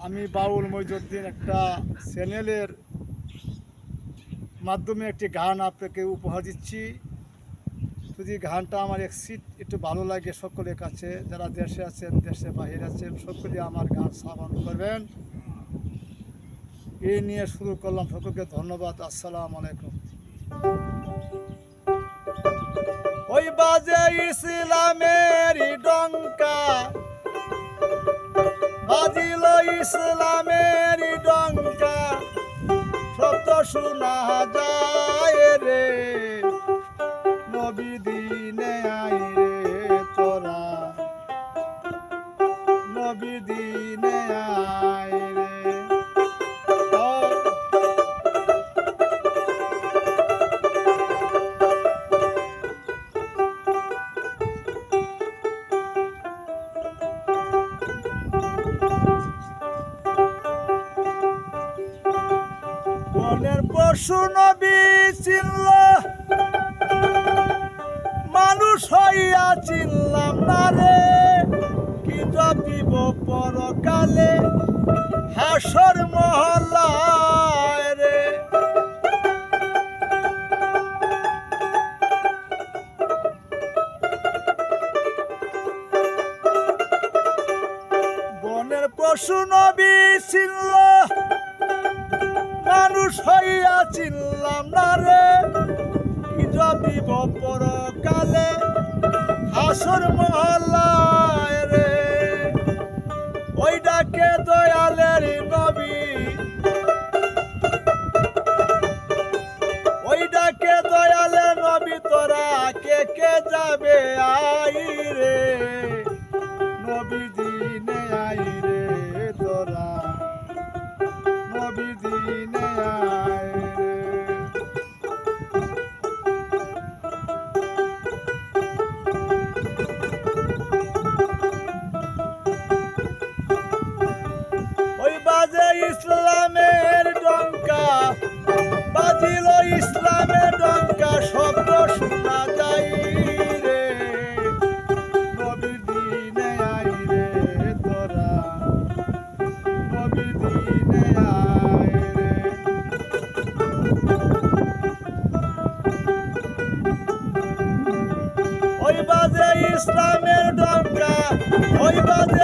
আমি বাউল মইজুদ্দিন একটা চ্যানেলের মাধ্যমে একটি গান আপনাকে উপহার দিচ্ছি। যদি গানটা আমার একটু ভালো লাগে সকলের কাছে, যারা দেশে আছেন দেশে বাহিরে আছেন সকলে আমার গান শ্রবণ করবেন। এই নিয়ে শুরু করলাম। সকলকে ধন্যবাদ। আসসালামু আলাইকুম। ওই বাজে ইসলামের ডঙ্কা, বাজিল ইসলামের ডঙ্কা, শব্দ শোনা যায় রে, নবী দিনে আই রে তোরা, নবী দিনে আই রে। বনের পশু নবী চিনল, মানুষ হইয়া চিনলাম না রে, কি জপিব পরকালে হাসর মহল্লায় রে। বনের পশু নবী চিনল, মানুষ হইয়া চিনলাম না রে, কি জপিব পরকালে হাসর মহল্লায় রে। ওই ডাকে দয়ালের নবী, ওই ডাকে দয়ালের নবী, তোরা কে কে যাবে আই রে, নবী দিনে আই রে তোরা, নবী দিনে আই রে। ওই বাজে ইসলামের ডঙ্কা, বাজিল ইসলামের ডঙ্কা, শব্দ শোনা যায় রে, নবী দিনে আই রে তোরা, নবী দিনে আই রে। ওই বাজে ইসলামের ডঙ্কা, ওই বাজে